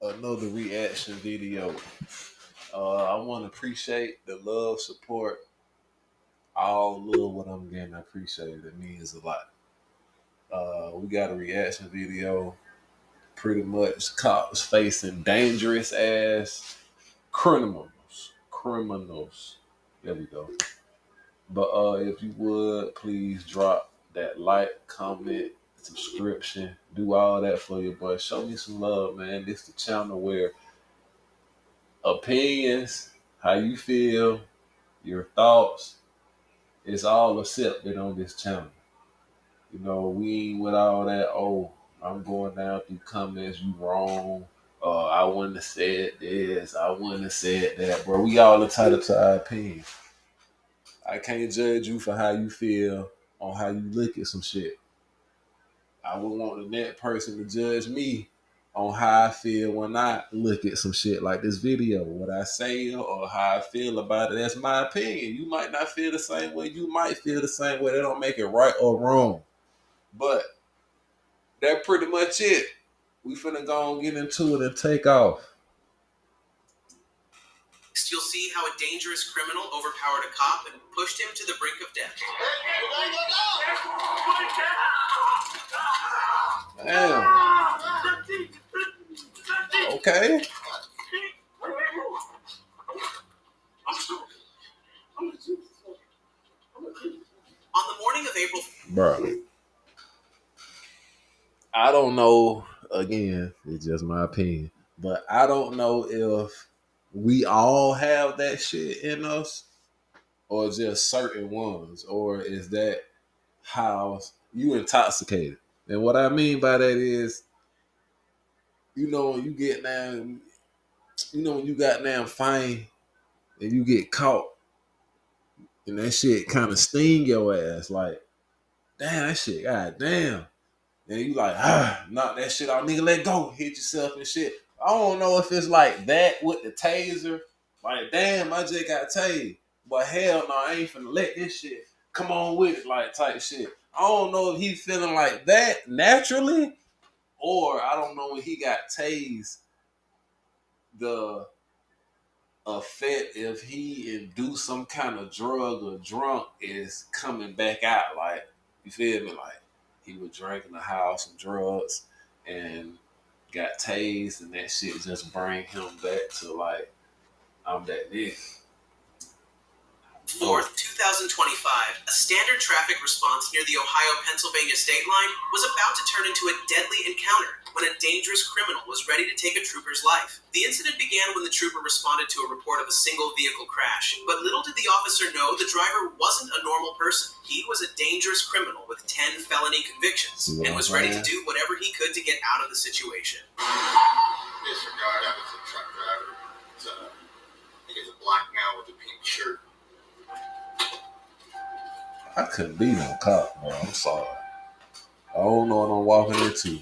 another reaction video. I want to appreciate the love, support, all love what I'm getting. I appreciate it. It means a lot. We got a reaction video. Pretty much cops facing dangerous ass criminals. Criminals. There we go. But if you would, please drop that like, comment, subscription, do all that for you, boy. Show me some love, man. This the channel where opinions, how you feel, your thoughts, it's all accepted on this channel. You know, we ain't with all that, oh, I'm going down through comments, you wrong. I wouldn't have said this, I wouldn't have said that, bro. We all entitled to our opinion. I can't judge you for how you feel on how you look at some shit. I would want the next person to judge me on how I feel when I look at some shit like this video. What I say or how I feel about it, that's my opinion. You might not feel the same way. You might feel the same way. That don't make it right or wrong. But that's pretty much it. We finna go and get into it and take off. You'll see how a dangerous criminal overpowered a cop and pushed him to the brink of death. Damn. Okay. On the morning of April... Bro. I don't know, again, it's just my opinion, but I don't know if we all have that shit in us or just certain ones, or is that how you intoxicated? And what I mean by that is, when you get down, when you got down fine and you get caught and that shit kind of sting your ass like, damn, that shit, god damn. And you like, knock that shit out, nigga, let go, hit yourself and shit. I don't know if it's like that with the taser. Like, damn, I just got tased. But hell no, I ain't finna let this shit come on with it, like type shit. I don't know if he feeling like that naturally, or I don't know when he got tased, the effect if he induced some kind of drug or drunk is coming back out. Like, you feel me? Like, he was drinking the house and drugs and got tased, and that shit just bring him back to like, I'm that nigga. 4th, 2025, a standard traffic response near the Ohio-Pennsylvania state line was about to turn into a deadly encounter when a dangerous criminal was ready to take a trooper's life. The incident began when the trooper responded to a report of a single vehicle crash, but little did the officer know the driver wasn't a normal person. He was a dangerous criminal with 10 felony convictions and was ready to do whatever he could to get out of the situation. Disregard, that was a truck driver. I think it's a black man with a pink shirt. I couldn't be no cop, bro. I'm sorry. I don't know what I'm walking into.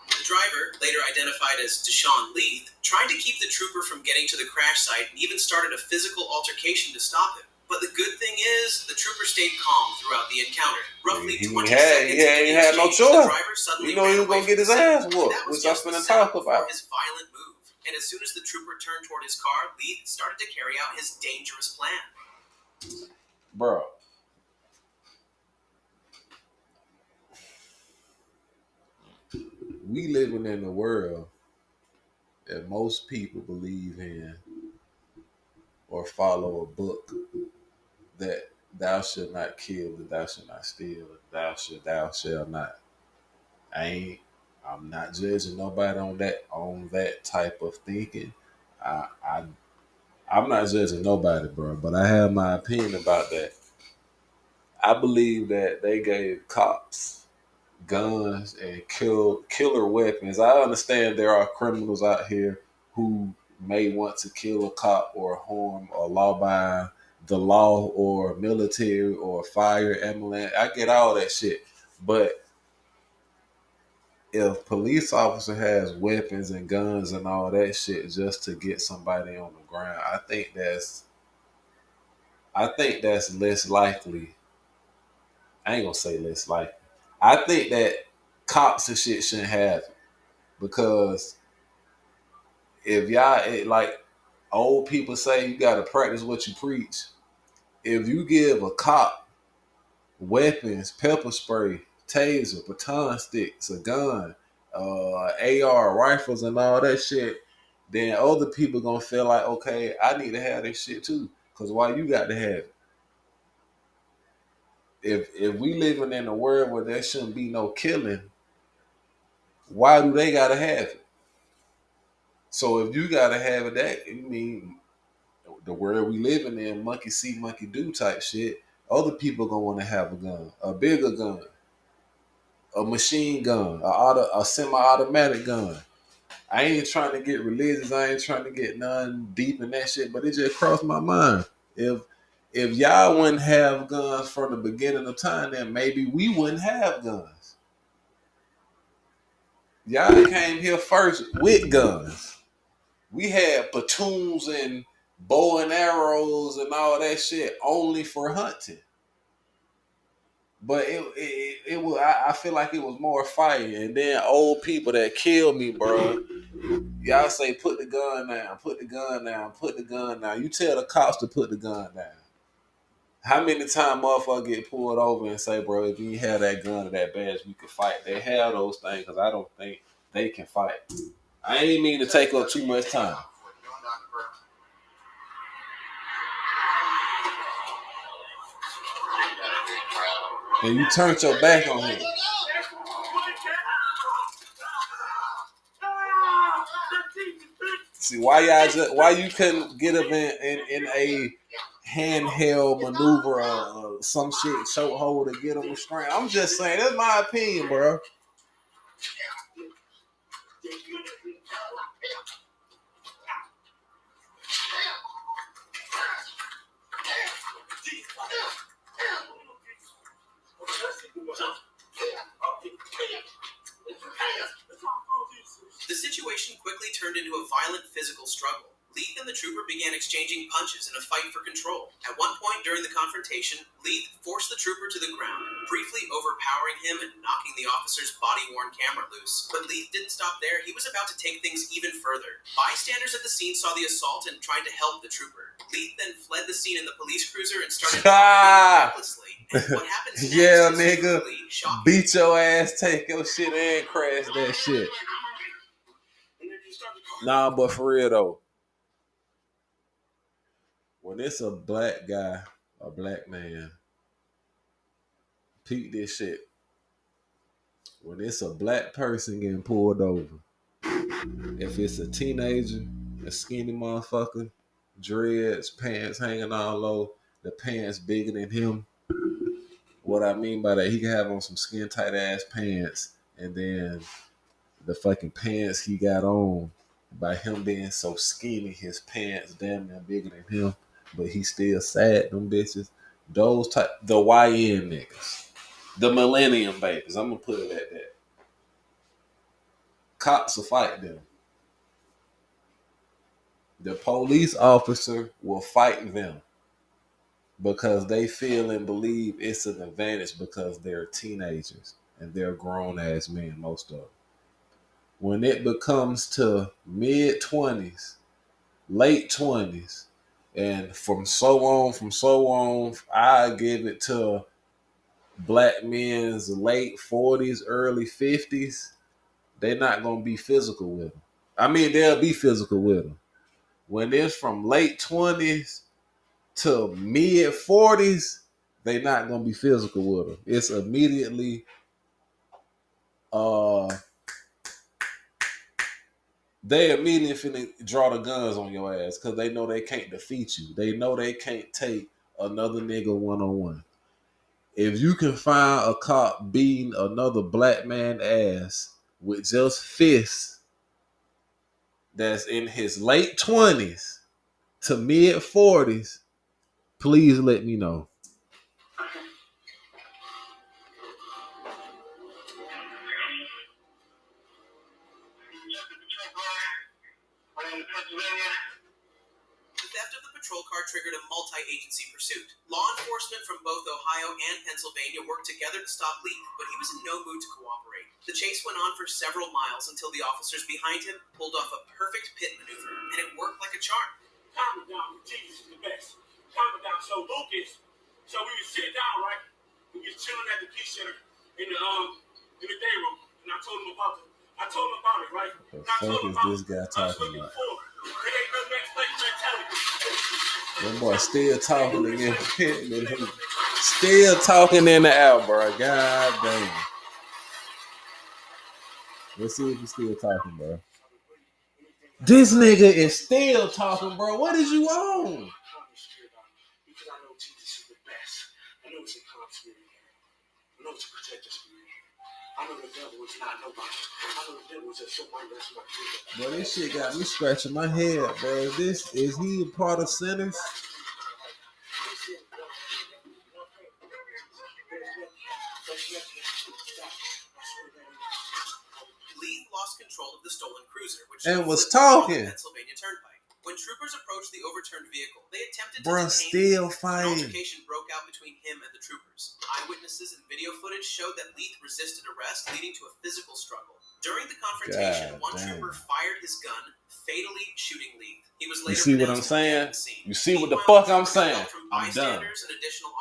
The driver, later identified as tried to keep the trooper from getting to the crash site and even started a physical altercation to stop him. But the good thing is, the trooper stayed calm throughout the encounter. Roughly 20 seconds into the had no exchange, choice. the driver suddenly He was gonna get his ass whooped, which I'm finna talk about. His violent move. And as soon as the trooper turned toward his car, Leith started to carry out his dangerous plan. Bro. We living in a world that most people believe in or follow a book that thou shalt not kill, and thou shalt not steal, and thou shalt not. I'm not judging nobody on that type of thinking. I'm not judging nobody, bro, but I have my opinion about that. I believe that they gave cops guns and killer weapons. I understand there are criminals out here who may want to kill a cop or harm or law by the law or military or fire, ambulance. I get all that shit. But if police officer has weapons and guns and all that shit just to get somebody on the ground, I think that's less likely. I ain't gonna say less likely. I think that cops and shit shouldn't have it because if like old people say, you gotta practice what you preach. If you give a cop weapons, pepper spray, taser, baton sticks, a gun, AR rifles, and all that shit, then other people gonna feel like, okay, I need to have this shit too. Cause why you got to have it? If we living in a world where there shouldn't be no killing, why do they gotta have it? So if you gotta have it, that you mean the world we living in, monkey see, monkey do type shit. Other people gonna want to have a gun, a bigger gun, a machine gun, a semi-automatic gun. I ain't trying to get religious. I ain't trying to get none deep in that shit. But it just crossed my mind. If y'all wouldn't have guns from the beginning of time, then maybe we wouldn't have guns. Y'all came here first with guns. We had platoons and bow and arrows and all that shit only for hunting. But it was I feel like it was more fighting, and then old people that killed me, bro. Y'all say put the gun down, put the gun down, put the gun down. You tell the cops to put the gun down. How many times motherfucker get pulled over and say, bro, if you had that gun or that badge, we could fight. They have those things because I don't think they can fight. I ain't mean to take up too much time. And you turned your back on him. See why you couldn't get him in a handheld maneuver, some shit chokehold to get him restrained. I'm just saying, that's my opinion, bro. The situation quickly turned into a violent physical struggle. Leith and the trooper began exchanging punches in a fight for control. At one point during the confrontation, Leith forced the trooper to the ground, briefly overpowering him and knocking the officer's body-worn camera loose. But Leith didn't stop there. He was about to take things even further. Bystanders at the scene saw the assault and tried to help the trooper. Leith then fled the scene in the police cruiser and started recklessly. And what happens next yeah, is nigga, beat your ass, take your shit, and crash that shit. Nah, but for real though, when it's a black guy, a black man, peep this shit. When it's a black person getting pulled over, if it's a teenager, a skinny motherfucker, dreads, pants hanging all low, the pants bigger than him. What I mean by that, he can have on some skin tight ass pants, and then the fucking pants he got on, by him being so skinny, his pants damn near bigger than him, but he still sad, them bitches. Those type, the YN niggas, the millennium babies, I'm gonna put it at that. Cops will fight them. The police officer will fight them because they feel and believe it's an advantage because they're teenagers and they're grown ass men, most of them. When it becomes to mid 20s, late 20s, and from so on, I give it to black men's late 40s, early 50s. They're not gonna be physical with them. I mean, they'll be physical with them. When it's from late 20s to mid 40s, they're not gonna be physical with them. It's immediately they immediately finna draw the guns on your ass because they know they can't defeat you. They know they can't take another nigga one-on-one. If you can find a cop beating another black man ass with just fists, that's in his late 20s to mid 40s, please let me know. The theft of the patrol car triggered a multi-agency pursuit. Law enforcement from both Ohio and Pennsylvania worked together to stop Leith, but he was in no mood to cooperate. The chase went on for several miles until the officers behind him pulled off a perfect pit maneuver, and it worked like a charm. Calm it down, Jesus is the best. Calm it down. So Lucas, we was sitting down, right? We was chilling at the Peace Center in the day room, and I told him about it, right? What the fuck is this guy talking about? That boy still talking again. Still talking in the air, bro. God damn. Let's see if he's still talking, bro. This nigga is still talking, bro. What is you on? Because I know Jesus is the best. I know it's a calm spirit. I know it's a protector spirit. I know the devil is not nobody. I know the devil is just somebody that's not good. Bro, this shit got me scratching my head, bro. Is he a part of sinners? Leith lost control of the stolen cruiser, which And was flipped off talking. the Pennsylvania Turnpike. When troopers approached the overturned vehicle, they attempted to Bruh, detain still Leith. An fighting. altercation broke out between him and the troopers. Eyewitnesses and video footage showed that Leith resisted arrest, leading to a physical struggle. During the confrontation, one trooper fired his gun, fatally shooting Leith. He was later You see what I'm pronounced dead saying? at the scene. You see what the Meanwhile, fuck I'm troopers saying? yelled from I'm done. bystanders and additional